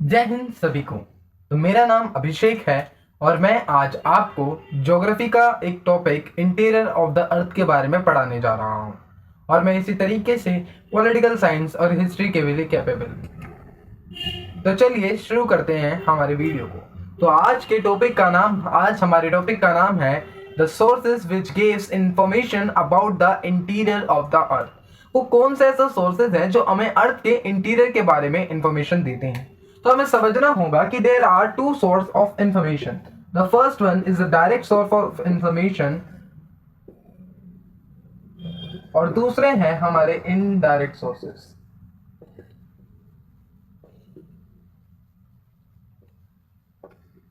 जय हिंद सभी को। तो मेरा नाम अभिषेक है और मैं आज आपको ज्योग्राफी का एक टॉपिक इंटीरियर ऑफ द अर्थ के बारे में पढ़ाने जा रहा हूँ और मैं इसी तरीके से पॉलिटिकल साइंस और हिस्ट्री के लिए कैपेबल। तो चलिए शुरू करते हैं हमारे वीडियो को। तो आज हमारे टॉपिक का नाम है the sources which gives information about the interior of the अर्थ। वो कौन से ऐसे सोर्सेज हैं जो हमें अर्थ के इंटीरियर के बारे में इंफॉर्मेशन देते हैं। तो हमें समझना होगा कि there are two source of information. The first one is the direct source of information और दूसरे हैं हमारे इनडायरेक्ट सोर्सेस।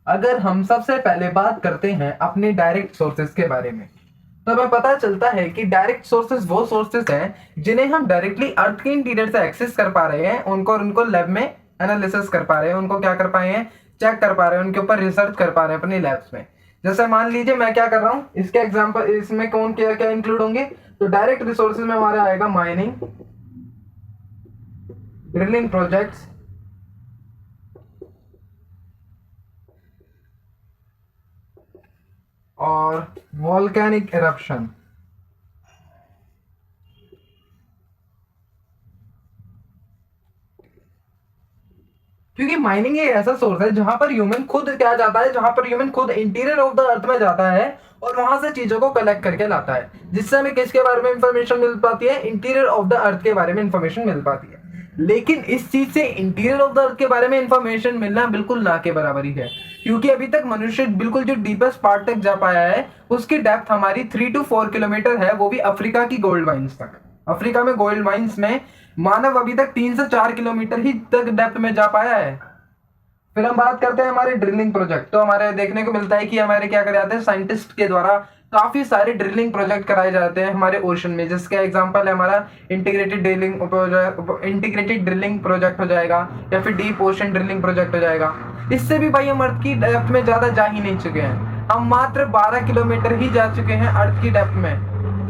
अगर हम सबसे पहले बात करते हैं अपने डायरेक्ट सोर्सेज के बारे में, तो हमें पता चलता है कि डायरेक्ट सोर्सेज वो सोर्सेज हैं जिन्हें हम डायरेक्टली अर्थ के इंटीरियर से एक्सेस कर पा रहे हैं, उनको लैब में एनालिसिस कर पा रहे हैं, उनको क्या कर पाए हैं, चेक कर पा रहे हैं, उनके ऊपर रिसर्च कर पा रहे हैं अपनी लैब्स में। जैसे मान लीजिए मैं क्या कर रहा हूँ, इसके एग्जाम्पल इसमें कौन क्या क्या इंक्लूड होंगे। तो डायरेक्ट रिसोर्सेज में हमारा आएगा माइनिंग, ड्रिलिंग प्रोजेक्ट्स, और वॉल्केनिक इरप्शन। क्योंकि माइनिंग एक ऐसा सोर्स है जहां पर ह्यूमन खुद क्या जाता है, जहां पर ह्यूमन खुद इंटीरियर ऑफ द अर्थ में जाता है और वहां से चीजों को कलेक्ट करके लाता है, जिससे हमें किसके बारे में इंफॉर्मेशन मिल पाती है, इंटीरियर ऑफ द अर्थ के बारे में इंफॉर्मेशन मिल पाती है। लेकिन इस चीज से इंटीरियर ऑफ द अर्थ के बारे में इंफॉर्मेशन मिलना बिल्कुल ना के बराबर ही है, क्योंकि अभी तक मनुष्य बिल्कुल जो डीपेस्ट पार्ट तक जा पाया है उसकी डेप्थ हमारी 3 to 4 किलोमीटर है, वो भी अफ्रीका की गोल्ड माइंस तक। अफ्रीका में गोल्ड माइंस में मानव अभी तक 3 से 4 किलोमीटर ही तक डेप्थ में जा पाया है। फिर हम बात करते हैं हमारे ड्रिलिंग प्रोजेक्ट। तो हमारे देखने को मिलता है कि हमारे क्या करे जाते हैं, साइंटिस्ट के द्वारा काफी सारे ड्रिलिंग प्रोजेक्ट कराए जाते हैं हमारे ओशन में, जिसका एग्जांपल है हमारा इंटीग्रेटेड ड्रिलिंग प्रोजेक्ट हो जाएगा या फिर डीप ओशन ड्रिलिंग प्रोजेक्ट हो जाएगा। इससे भी भाई हम अर्थ की डेप्थ में ज्यादा जा ही नहीं चुके हैं, हम मात्र 12 किलोमीटर ही जा चुके हैं अर्थ की डेप्थ में।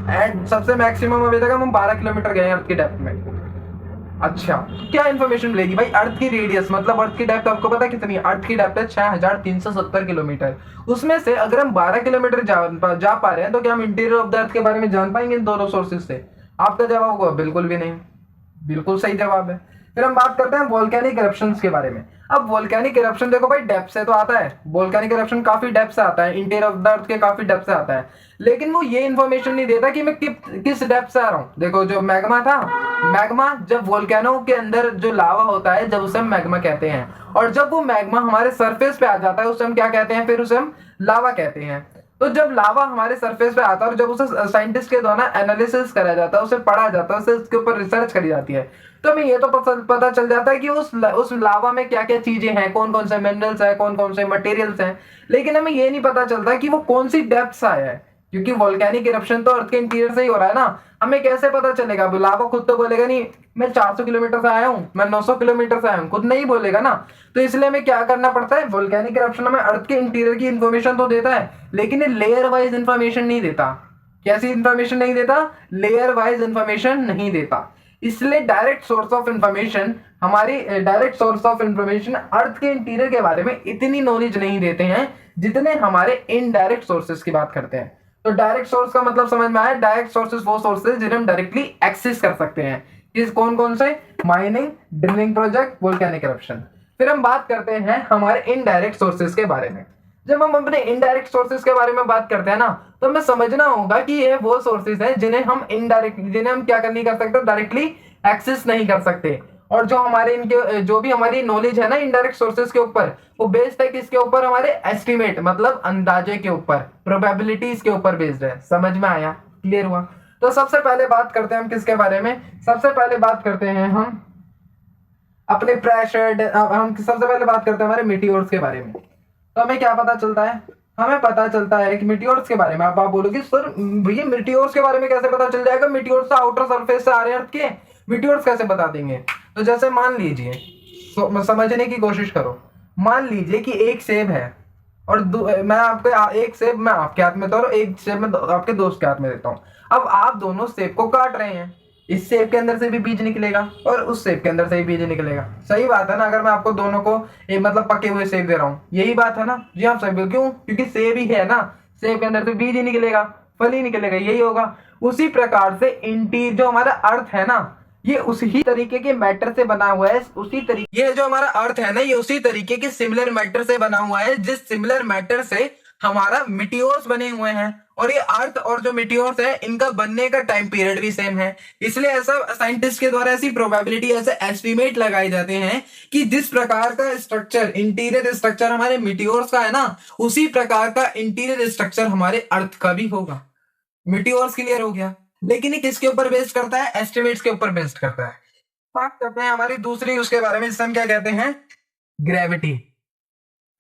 एंड सबसे मैक्सिमम अभी तक हम 12 किलोमीटर गए हैं अर्थ की डेप्थ में। अच्छा, क्या इंफॉर्मेशन मिलेगी भाई, अर्थ की रेडियस मतलब अर्थ की डेप्थ आपको पता कितनी है, अर्थ की डेप्थ है 6370 किलोमीटर। उसमें से अगर हम 12 किलोमीटर जा पा रहे हैं तो क्या हम इंटीरियर ऑफ द अर्थ के बारे में जान पाएंगे इन दोनों सोर्सेज से? आपका जवाब होगा बिल्कुल भी नहीं। बिल्कुल सही जवाब है। फिर हम बात करते हैं वोल्केनिक इरप्शंस के बारे में। अब वोल्केनिक इरप्शन देखो भाई डेप्थ से तो आता है, वोल्केनिक इरप्शन काफी डेप्थ से आता है, इंटीरियर ऑफ द अर्थ के काफी डेप्थ से आता है, लेकिन वो ये इन्फॉर्मेशन नहीं देता कि मैं किस डेप्थ से आ रहा हूँ। देखो जो मैग्मा था, मैग्मा जब वोल्केनो के अंदर जो लावा होता है जब उसे हम मैग्मा कहते हैं, और जब वो मैग्मा हमारे सरफेस पे आ जाता है उसे हम क्या कहते हैं, फिर उसे हम लावा कहते हैं। तो जब लावा हमारे सरफेस पे आता है और जब उसे साइंटिस्ट के द्वारा एनालिसिस करा जाता है, उसे पढ़ा जाता है, उसे उसके ऊपर रिसर्च करी जाती है, तो हमें ये तो पता चल जाता है कि उस लावा में क्या क्या चीजें हैं, कौन कौन से मिनरल्स हैं, कौन कौन से मटेरियल्स हैं, लेकिन हमें ये नहीं पता चलता कि वो कौन सी डेप्थ से आया है, क्योंकि वोल्केनिक इरप्शन तो अर्थ के इंटीरियर से ही हो रहा है ना। हमें कैसे पता चलेगा? लावा खुद तो बोलेगा नहीं मैं 400 किलोमीटर से आया हूँ, मैं 900 किलोमीटर से आया हूँ, खुद नहीं बोलेगा ना। तो इसलिए हमें क्या करना पड़ता है, वोल्केनिक इरप्शन हमें अर्थ के इंटीरियर की इंफॉर्मेशन तो देता है, लेकिन ये लेयर वाइज इंफॉर्मेशन नहीं देता। कैसी इंफॉर्मेशन नहीं देता? लेयर वाइज इंफॉर्मेशन नहीं देता। इसलिए डायरेक्ट सोर्स ऑफ इंफॉर्मेशन अर्थ के इंटीरियर के बारे में इतनी नॉलेज नहीं देते हैं जितने हमारे इनडायरेक्ट सोर्सेज की बात करते हैं। तो डायरेक्ट सोर्स का मतलब समझ में आया, डायरेक्ट सोर्सेज वो सोर्सेज जिन्हें हम डायरेक्टली एक्सेस कर सकते हैं। किस कौन कौन से? Mining, drilling project, volcanic eruption. फिर हम बात करते हैं हमारे इनडायरेक्ट सोर्सेज के बारे में। जब हम अपने इनडायरेक्ट सोर्सेज के बारे में बात करते हैं ना, तो हमें समझना होगा कि ये वो सोर्सेज हैं जिन्हें हम क्या नहीं कर सकते, डायरेक्टली एक्सेस नहीं कर सकते। और जो हमारे इनके जो भी हमारी नॉलेज है ना इनडायरेक्ट सोर्सेज के ऊपर, वो बेस्ड है किसके ऊपर? हमारे एस्टिमेट मतलब अंदाजे के ऊपर, प्रोबेबिलिटीज के ऊपर बेस्ड है। समझ में आया? क्लियर हुआ? तो सबसे पहले बात करते हैं हम किसके बारे में, सबसे पहले बात करते हैं हम अपने हम सबसे पहले बात करते हैं हमारे मीटियोर्स के बारे में। तो हमें क्या पता चलता है? हमें पता चलता है कि मीटियोर्स के बारे में आप बोलोगे सर भैया मीटियोर्स के बारे में कैसे पता चल जाएगा, मीटियोर्स तो आउटर सरफेस से आ रहे हैं अर्थ के, मीटियोर्स कैसे बता देंगे? तो जैसे मान लीजिए, समझने की कोशिश करो, मान लीजिए कि एक सेब है और मैं आपको एक सेब मैं आपके हाथ में तो और एक सेब मैं आपके दोस्त के हाथ में देता हूँ। अब आप दोनों सेब को काट रहे हैं, इस शेप के अंदर से भी बीज निकलेगा और उस शेप के अंदर से भी बीज निकलेगा। सही बात है ना? अगर मैं आपको दोनों को मतलब पके हुए सेब दे रहा हूँ, यही बात है ना? जी हाँ सही। क्यों? क्योंकि सेब ही है ना, सेब के अंदर से बीज ही निकलेगा, फल ही निकलेगा, यही होगा। उसी प्रकार से जो हमारा अर्थ है ना, ये उसी तरीके के मैटर से बना हुआ है। उसी तरीके ये जो हमारा अर्थ है ना, ये उसी तरीके के सिमिलर मैटर से बना हुआ है, जिस सिमिलर मैटर से हमारा मिटियोर्स बने हुए हैं। और ये अर्थ और जो मिटियोर्स है, इनका बनने का टाइम पीरियड भी सेम है। इसलिए ऐसा साइंटिस्ट के द्वारा ऐसी प्रोबेबिलिटी, ऐसे एस्टिमेट लगाए जाते हैं कि जिस प्रकार का स्ट्रक्चर, इंटीरियर स्ट्रक्चर हमारे मिटियोर्स का है ना, उसी प्रकार का इंटीरियर स्ट्रक्चर हमारे अर्थ का भी होगा। मिटियोर्स क्लियर हो गया। लेकिन ये किसके ऊपर बेस्ड करता है? एस्टिमेट्स के ऊपर बेस्ड करता है। बात करते हैं हमारी दूसरी उसके बारे में, जिसे हम क्या कहते हैं? ग्रेविटी।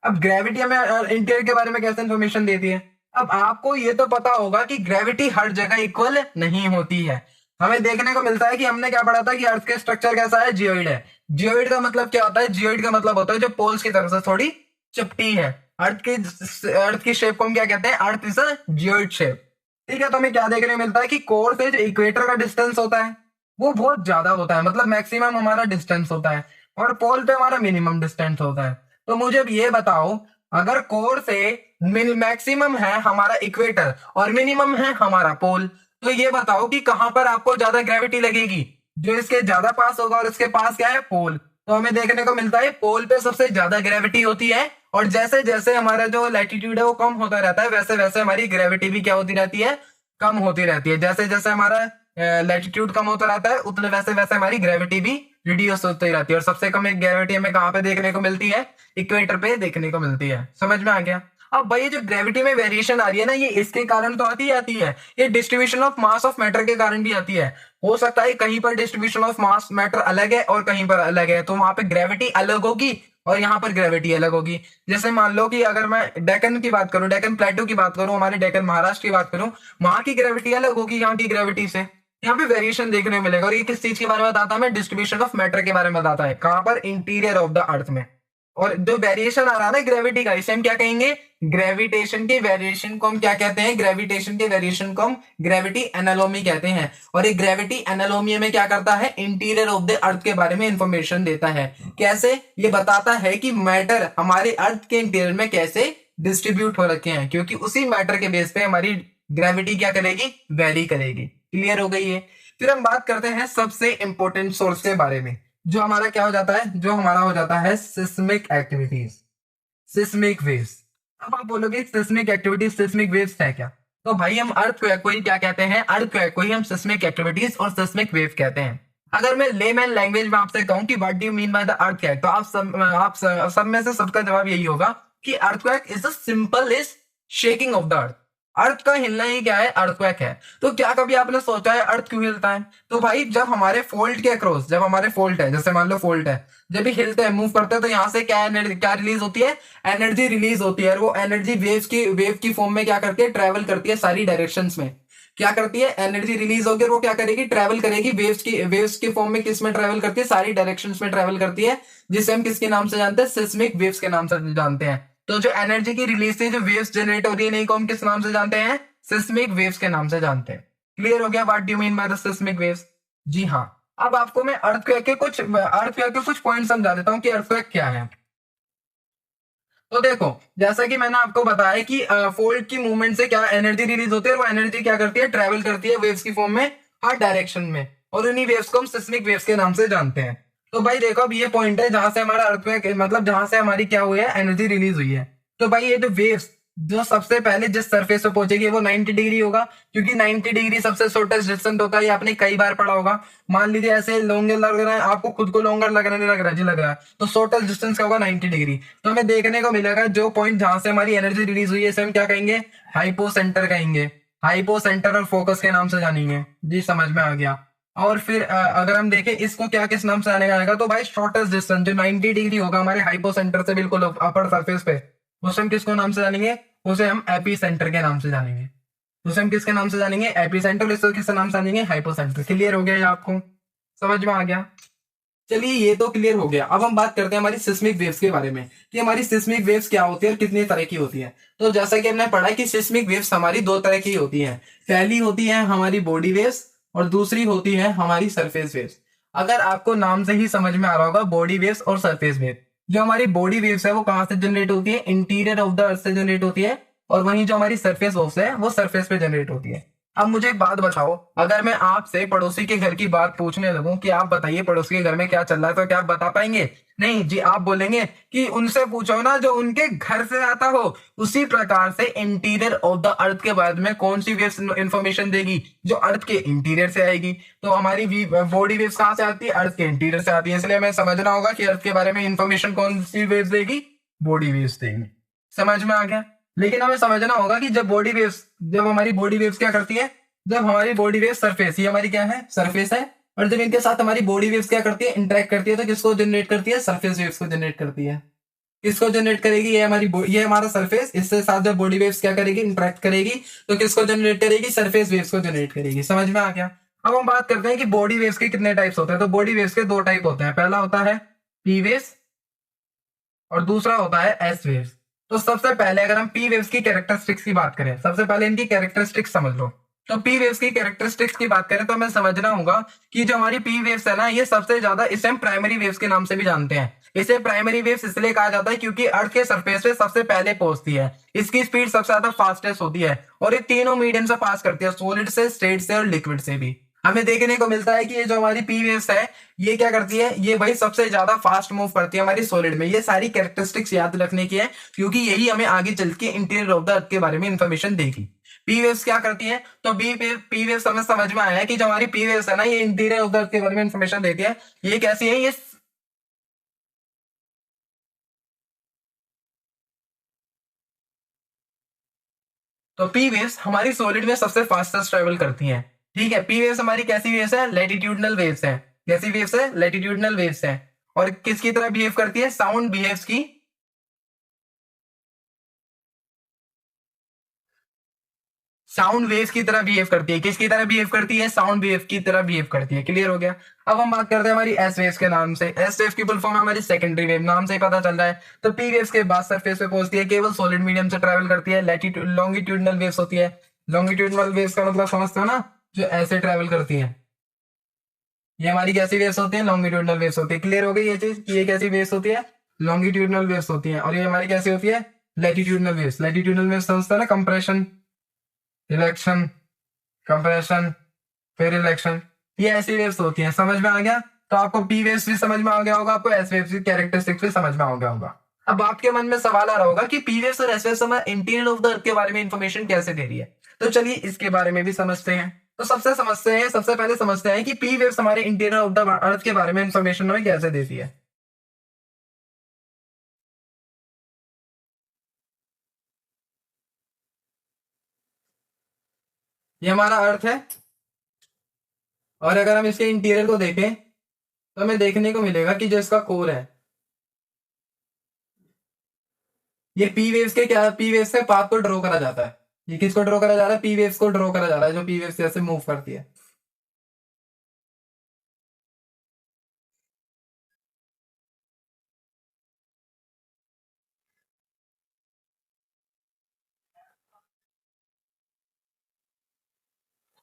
अब ग्रेविटी हमें इंटीरियर के बारे में कैसे इंफॉर्मेशन देती है? अब आपको ये तो पता होगा कि ग्रेविटी हर जगह इक्वल नहीं होती है। हमें देखने को मिलता है कि हमने क्या पढ़ा था कि अर्थ के स्ट्रक्चर कैसा है? जियोइड है। जियोइड का मतलब क्या होता है? जियोइड का मतलब होता है जो पोल्स की तरफ से थोड़ी चपटी है। अर्थ की शेप को हम क्या कहते हैं? Earth is a geoid shape. ठीक है, तो हमें क्या देखने को मिलता है कि कोर से जो इक्वेटर का डिस्टेंस होता है वो बहुत ज्यादा होता है, मतलब मैक्सिमम हमारा डिस्टेंस होता है, और पोल पे हमारा मिनिमम डिस्टेंस होता है। तो मुझे अब ये बताओ, अगर कोर से मैक्सिमम है हमारा इक्वेटर और मिनिमम है हमारा पोल, तो ये बताओ कि कहां पर आपको ज्यादा ग्रेविटी लगेगी? जो इसके ज्यादा पास होगा, और इसके पास क्या है? पोल। तो हमें देखने को मिलता है पोल पे सबसे ज्यादा ग्रेविटी होती है, और जैसे जैसे हमारा जो लैटिट्यूड है वो कम होता रहता है, वैसे वैसे हमारी ग्रेविटी भी क्या होती रहती है? कम होती रहती है। जैसे जैसे हमारा लैटिट्यूड कम होता रहता है, उतने वैसे वैसे हमारी ग्रेविटी भी रिड्यूस होती रहती है। और सबसे कम ग्रेविटी हमें कहाँ पे देखने को मिलती है? इक्वेटर पे देखने को मिलती है। समझ में आ गया? अब भाई जो ग्रेविटी में वेरिएशन आ रही है ना, ये इसके कारण तो आती ही आती है, ये distribution of mass of matter के कारण भी आती है। हो सकता है कहीं पर डिस्ट्रीब्यूशन ऑफ मास मैटर अलग है और कहीं पर अलग है, तो वहां पे ग्रेविटी अलग होगी और यहाँ पर ग्रेविटी अलग होगी। जैसे मान लो कि अगर मैं डेक्कन की बात करूं, डेक्कन प्लेटू की बात करूं, हमारे डेक्कन महाराष्ट्र की बात करूं, वहां की ग्रेविटी अलग होगी यहाँ की ग्रेविटी से। यहाँ पे वेरिएशन देखने को मिलेगा। और ये किस चीज के बारे में बताता है? हमें डिस्ट्रीब्यूशन ऑफ मैटर के बारे में बताता है। कहां पर? इंटीरियर ऑफ द अर्थ में। और जो वेरिएशन आ रहा है ना ग्रेविटी का, इसे हम क्या कहेंगे? ग्रेविटेशन के वेरिएशन को हम क्या कहते हैं? ग्रेविटेशन के वेरिएशन को हम ग्रेविटी एनालॉमी कहते हैं। और ये ग्रेविटी एनालॉमी में क्या करता है? इंटीरियर ऑफ द अर्थ के बारे में इंफॉर्मेशन देता है। कैसे? ये बताता है कि मैटर हमारे अर्थ के इंटीरियर में कैसे डिस्ट्रीब्यूट हो रखे हैं, क्योंकि उसी मैटर के बेस पे हमारी ग्रेविटी क्या करेगी? वेरी करेगी। क्लियर हो गई है? फिर हम बात करते हैं सबसे इंपॉर्टेंट सोर्स के बारे में, जो हमारा क्या हो जाता है? जो हमारा हो जाता है सिस्मिक एक्टिविटीज, सिस्मिक वेव्स। अब आप बोलोगे सिस्मिक एक्टिविटीज, सिस्मिक वेव्स है क्या? तो भाई हम अर्थक्वेक को ही क्या कहते हैं? अर्थक्वेक को ही हम सिस्मिक एक्टिविटीज और सिस्मिक वेव कहते हैं। अगर मैं लेमैन लैंग्वेज में आपसे कहूं कि what do you mean by the earthquake, तो आप सब में से सबका जवाब यही होगा कि earthquake is the simplest shaking of the earth. Earth का हिलना ही क्या है? अर्थक्वेक है। तो क्या कभी आपने सोचा है अर्थ क्यों हिलता है? तो भाई जब हमारे फोल्ट के अक्रॉस, जब हमारे फोल्ट है, जैसे मान लो फोल्ट है, जब भी हिलते हैं, मूव करते हैं, तो यहाँ से क्या क्या रिलीज होती है? एनर्जी रिलीज होती है। और वो एनर्जी वेव की फॉर्म में क्या करती है? ट्रेवल करती है सारी डायरेक्शंस में। क्या करती है? एनर्जी रिलीज होकर वो क्या करेगी? ट्रेवल करेगी वेव्स की फॉर्म में। किस में ट्रेवल करती है? सारी डायरेक्शंस में ट्रेवल करती है, जिसे हम किसके नाम से जानते हैं? सिस्मिक वेव्स के नाम से जानते हैं। तो जो एनर्जी की रिलीज से जो वेव्स जनरेट हो रही है, नहीं को हम किस नाम से जानते हैं? सिस्मिक वेव्स के नाम से जानते हैं। क्लियर हो गया? What do you mean by the seismic waves? जी हाँ। अब आपको मैं अर्थक्वेक के कुछ पॉइंट समझा देता हूँ कि अर्थक्वेक क्या है। तो देखो, जैसा कि मैंने आपको बताया कि फोल्ड की मूवमेंट से क्या एनर्जी रिलीज होती है, और वो एनर्जी क्या करती है? ट्रेवल करती है वेव्स की फॉर्म में हर डायरेक्शन में, और उन्हीं वेव्स को हम सिस्मिक वेव्स के नाम से जानते हैं। तो भाई देखो, अब ये पॉइंट है जहां से हमारा अर्थक्वेक, मतलब जहां से हमारी क्या हुई है? एनर्जी रिलीज हुई है। तो भाई ये जो वेव्स जो सबसे पहले जिस सरफेस पे पहुंचेगी वो 90 डिग्री होगा, क्योंकि 90 डिग्री सबसे शॉर्टेस्ट डिस्टेंस होता है। ये आपने कई बार पढ़ा होगा। मान लीजिए ऐसे लॉन्गर लग रहा है, आपको खुद को लॉन्गर लग रहा है, जी लग रहा है, तो शॉर्टेस्ट डिस्टेंस क्या होगा? 90 डिग्री। तो हमें देखने को मिलेगा जो पॉइंट जहां से हमारी एनर्जी रिलीज हुई है, इसे हम क्या कहेंगे? हाइपो सेंटर कहेंगे। हाइपो सेंटर और फोकस के नाम से जानेंगे। जी समझ में आ गया? और फिर अगर हम देखें इसको क्या किस नाम से जाने जाएगा, तो भाई शॉर्टेस्ट डिस्टेंस जो 90 डिग्री होगा हमारे हाइपो सेंटर से बिल्कुल अपर सरफेस पे, उसे हम किसको नाम से जानेंगे? उसे हम एपी सेंटर के नाम से जानेंगे। उसे हम किसके नाम से जानेंगे? AP centre. इसको किसके नाम से जानेंगे? Hypo centre. क्लियर हो गया ये आपको? समझ में आ गया? चलिए ये तो क्लियर हो गया। अब हम बात करते हैं हमारी सिस्मिक वेव्स के बारे में, कि हमारी सिस्मिक वेव्स क्या होती है और कितनी तरह की होती है। तो जैसा कि हमने पढ़ा कि सिस्मिक वेव्स हमारी दो तरह की होती हैं। पहली होती है हमारी बॉडी वेव्स, और दूसरी होती है हमारी सरफेस वेव्स। अगर आपको नाम से ही समझ में आ रहा होगा, बॉडी वेव्स और सरफेस वेव। जो हमारी बॉडी वेव्स है वो कहाँ से जनरेट होती है? इंटीरियर ऑफ द अर्थ से जनरेट होती है। और वहीं जो हमारी सरफेस वेव्स है वो सरफेस पे जनरेट होती है। अब मुझे एक बात बताओ, अगर मैं आपसे पड़ोसी के घर की बात पूछने लगूं कि आप बताइए पड़ोसी के घर में क्या चल रहा है, तो क्या आप बता पाएंगे? नहीं जी, आप बोलेंगे कि उनसे पूछो ना जो उनके घर से आता हो। उसी प्रकार से इंटीरियर ऑफ द अर्थ के बारे में कौन सी वेव्स इंफॉर्मेशन देगी? जो अर्थ के इंटीरियर से आएगी। तो हमारी बॉडी वेव्स कहाँ से आती है? अर्थ के इंटीरियर से आती है। इसलिए हमें समझना होगा कि अर्थ के बारे में इंफॉर्मेशन कौन सी वेव्स देगी? बॉडी वेव्स देंगी। समझ में आ गया? लेकिन हमें समझना होगा कि जब हमारी बॉडी वेव्स क्या करती है, जब हमारी बॉडी वेव सरफेस, ये हमारी क्या है? सरफेस है। और जब इनके साथ हमारी बॉडी वेव्स क्या करती है? इंटरेक्ट करती है, तो किसको जनरेट करती है? सरफेस वेव्स को जनरेट करती है। किसको जनरेट करेगी? ये हमारा सरफेस, इससे साथ जब बॉडी वेव्स क्या करेगी? इंटरेक्ट करेगी, तो किसको जनरेट करेगी? सरफेस वेव्स को जनरेट करेगी। समझ में आ गया? अब हम बात करते हैं कि बॉडी वेव्स के कितने टाइप्स होते हैं। तो बॉडी वेव्स के दो टाइप होते हैं। पहला होता है पी वेव्स और दूसरा होता है एस वेव्स। तो सबसे पहले अगर हम पी वेव्स की कैरेक्टरिस्टिक्स की बात करें, सबसे पहले इनकी कैरेक्टरिस्टिक्स समझ लो। तो पी वेव्स की कैरेक्टरिस्टिक्स की बात करें तो हमें समझना होगा कि जो हमारी पी वेव्स है ना, ये सबसे ज्यादा, इसे हम प्राइमरी वेव्स के नाम से भी जानते हैं। इसे प्राइमरी वेव्स इसलिए कहा जाता है क्योंकि अर्थ के सरफेस पे सबसे पहले पहुंचती है। इसकी स्पीड सबसे ज्यादा फास्टेस्ट होती है और ये तीनों मीडियम से पास करती है, सॉलिड से, स्टेट से और लिक्विड से भी। हमें देखने को मिलता है कि ये जो हमारी पी वेव्स है, ये क्या करती है? ये भाई सबसे ज्यादा फास्ट मूव करती है हमारी सॉलिड में। ये सारी कैरेक्टरिस्टिक्स याद रखने की है क्योंकि यही हमें आगे चल के इंटीरियर ऑफ द अर्थ के बारे में इंफॉर्मेशन देगी। पी वेव्स क्या करती है? तो पी वेव्स हमें समझ में आया है कि जो हमारी पी वेव्स है ना, ये इंटीरियर ऑफ द अर्थ के बारे में इंफॉर्मेशन देती है। ये कैसी है? ये तो पी वेव्स हमारी सॉलिड में सबसे फास्टेस्ट ट्रेवल करती हैं। ठीक है, पी वेव्स हमारी कैसी वेव्स है? लैटिट्यूडनल वेव्स है। कैसी वेव्स है? लैटिट्यूडनल वेव्स है। और किसकी तरह बिहेव करती है? साउंड बिहेव्स की, साउंड वेव्स की तरह बिहेव करती है। किसकी तरह बिहेव करती है? साउंड वेव की तरह बिहेव करती है। क्लियर हो गया? अब हम बात करते हैं हमारी एस वेव्स के नाम से। एस वेव की फुल फॉर्म हमारी सेकेंडरी वेव, नाम से ही पता चल रहा है। तो पी वेव्स के बाद सरफेस पे पहुंचती है, केवल सॉलिड मीडियम से ट्रेवल करती है। लॉन्गिट्यूडनल वेव्स होती है। लॉन्गिट्यूडनल वेव्स का मतलब समझते हो ना, जो ऐसे ट्रेवल करती है। ये हमारी कैसी वेव्स होती है? लॉन्गिट्यूडनल वेव्स होती है। क्लियर हो गई ये चीज? ये कैसी वेव्स होती है? लॉन्गिट्यूडनल वेव्स होती है। और ये हमारी कैसी होती है? Latitudinal waves. लैटिट्यूडनल वेव्स समझता है ना, कंप्रेशन, इलेक्शन, कंप्रेशन, फिर इलेक्शन, ये ऐसी वेव्स होती हैं। समझ में आ गया? तो आपको पी वेव्स भी समझ में आ गया होगा, आपको एस वेव्स की कैरेक्टरिस्टिक्स भी समझ में आ गया होगा। अब आपके मन में सवाल आ रहा होगा कि पी वेव्स और एस वेव्स हमें इंटीरियर ऑफ द अर्थ के बारे में इंफॉर्मेशन कैसे दे रही है। तो चलिए इसके बारे में भी समझते हैं। तो सबसे पहले समझते हैं कि पी वेव्स हमारे इंटीरियर ऑफ द अर्थ के बारे में इंफॉर्मेशन हमें कैसे देती है। ये हमारा अर्थ है और अगर हम इसके इंटीरियर को देखें तो हमें देखने को मिलेगा कि जो इसका कोर है, ये पी वेव्स के क्या, पी वेव्स के पाथ को ड्रॉ करा जाता है। ये किसको ड्रॉ करा जा रहा है? पी वेव्स को ड्रॉ करा जा रहा है, जो पी वेव्स जैसे मूव करती है।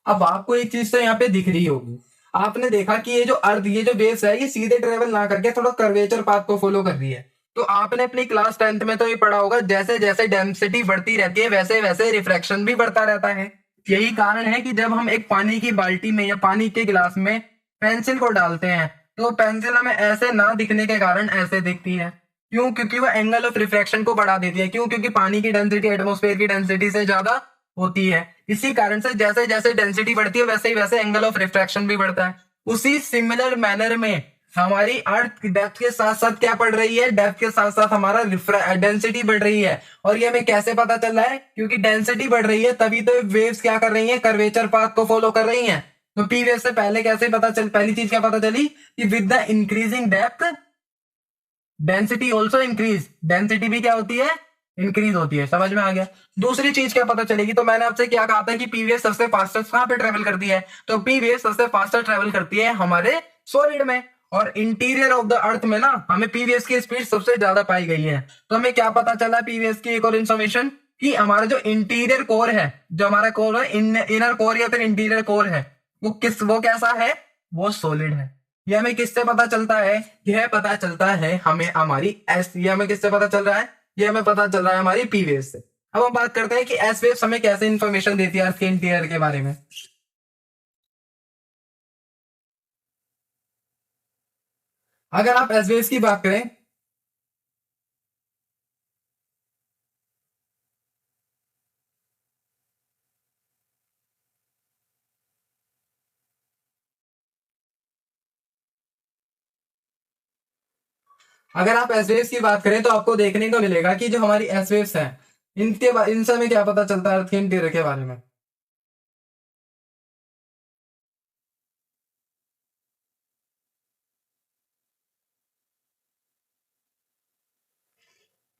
अब आपको एक चीज तो यहाँ पे दिख रही होगी। आपने देखा कि ये जो अर्थ, ये जो वेव्स है, ये सीधे ट्रेवल ना करके थोड़ा कर्वेचर पाथ को फॉलो कर रही है। तो आपने अपनी क्लास 10th में तो ये पढ़ा होगा, जैसे जैसे डेंसिटी बढ़ती रहती है वैसे वैसे रिफ्रैक्शन भी बढ़ता रहता है। यही कारण है कि जब हम एक पानी की बाल्टी में या पानी के गिलास में पेंसिल को डालते हैं, तो पेंसिल हमें ऐसे ना दिखने के कारण ऐसे दिखती है। क्यों? क्योंकि वो एंगल ऑफ रिफ्रैक्शन को बढ़ा देती है। क्यों? क्योंकि पानी की डेंसिटी एटमॉस्फेयर की डेंसिटी से ज्यादा होती है। इसी कारण से जैसे जैसे डेंसिटी बढ़ती है वैसे ही वैसे एंगल ऑफ रिफ्रैक्शन भी बढ़ता है। उसी सिमिलर मैनर में हमारी अर्थ डेप्थ के साथ साथ क्या बढ़ रही है? डेप्थ के साथ साथ हमारा डेंसिटी बढ़ रही है। और ये हमें कैसे पता चल रहा है? क्योंकि डेंसिटी बढ़ रही है तभी तो वेव्स क्या कर रही हैं? कर्वेचर पाथ को फॉलो कर रही हैं। तो पी वेव से पहले कैसे पता चल, पहली चीज क्या पता चली कि with the increasing depth density also increase, density भी क्या होती है? इंक्रीज होती है। समझ में आ गया? दूसरी चीज क्या पता चलेगी? तो मैंने आपसे क्या कहा था कि पी वेव सबसे फास्टेस्ट कहां पे ट्रेवल करती है? तो पी वेव सबसे फास्टेस्ट ट्रेवल करती है हमारे सॉलिड में। और इंटीरियर ऑफ द अर्थ में ना हमें पी वेव की स्पीड सबसे ज्यादा पाई गई है। तो हमें क्या पता चला पी वेव की एक और इन्फॉर्मेशन, कि हमारा जो इंटीरियर कोर है, जो हमारा कोर है, इनर कोर या फिर इंटीरियर कोर है, वो कैसा है, वो सॉलिड है। ये हमें किससे पता चलता है, यह पता चलता है हमें हमारी एस, ये हमें किससे पता चल रहा है, ये हमें पता चल रहा है हमारी पी वेव से। अब हम बात करते हैं कि एस वेव्स हमें कैसे इंफॉर्मेशन देती है अर्थ के इंटीरियर के बारे में। अगर आप एस वेव्स की बात करें, अगर आप एस वेव्स की बात करें तो आपको देखने को मिलेगा कि जो हमारी एस वेव्स हैं, इनसे हमें क्या पता चलता है अर्थ के इंटीरियर के बारे में।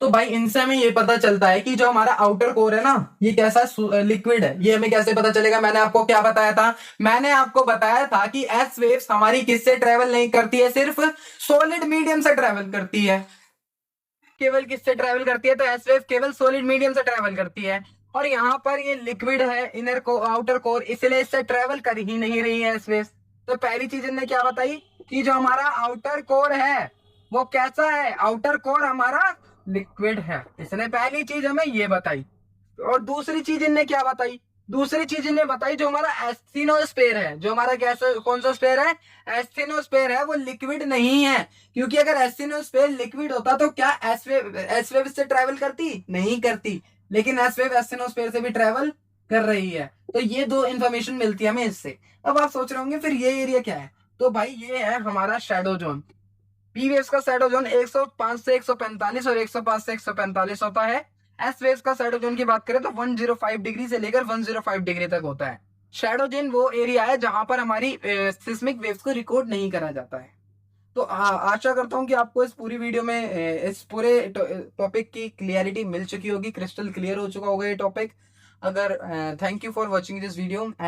तो भाई इनसे हमें ये पता चलता है कि जो हमारा आउटर कोर है ना, ये कैसा लिक्विड है। ये हमें कैसे पता चलेगा, मैंने आपको क्या बताया था, मैंने आपको बताया था कि एस वेव्स हमारी किससे ट्रेवल नहीं करती है, सिर्फ सॉलिड मीडियम से ट्रेवल करती है। केवल किससे ट्रेवल करती है, तो एस वेव केवल सॉलिड मीडियम से ट्रेवल करती है। और यहाँ पर ये लिक्विड है, इनर को आउटर कोर, इसलिए इससे ट्रेवल कर ही नहीं रही है एस वेव। तो पहली चीज इनने क्या बताई कि जो हमारा आउटर कोर है वो कैसा है, आउटर कोर हमारा लिक्विड है, इसने पहली चीज हमें ये बताई। और दूसरी चीज इनने क्या बताई, दूसरी चीज इन्हें बताई जो हमारा एस्थिनोस्फेयर है, जो हमारा कैसा कौन सा स्फेयर है, एस्थिनोस्फेयर है, वो लिक्विड नहीं है। क्योंकि अगर एस्थिनोस्फेयर लिक्विड होता तो क्या एस वेव इससे ट्रेवल करती, नहीं करती। लेकिन एस वेव एस्थिनोस्फेयर से भी ट्रेवल कर रही है। तो ये दो इंफॉर्मेशन मिलती है हमें इससे। अब आप सोच रहे होंगे फिर ये एरिया क्या है, तो भाई ये है हमारा शेडो जोन। पी वेव्स का शैडो जोन 105 से 145 और 105 से 145 होता है। एस वेव्स का शैडो जोन की बात करें तो 105 डिग्री से लेकर 105 डिग्री तक होता है। शैडो जोन वो एरिया है जहां पर हमारी सिस्मिक वेव्स को रिकॉर्ड नहीं करा जाता है। तो आशा करता हूं कि आपको इस पूरी वीडियो में इस पूरे टॉपिक की क्लियरिटी मिल चुकी होगी, क्रिस्टल क्लियर हो चुका होगा ये टॉपिक। अगर thank you for watching this video and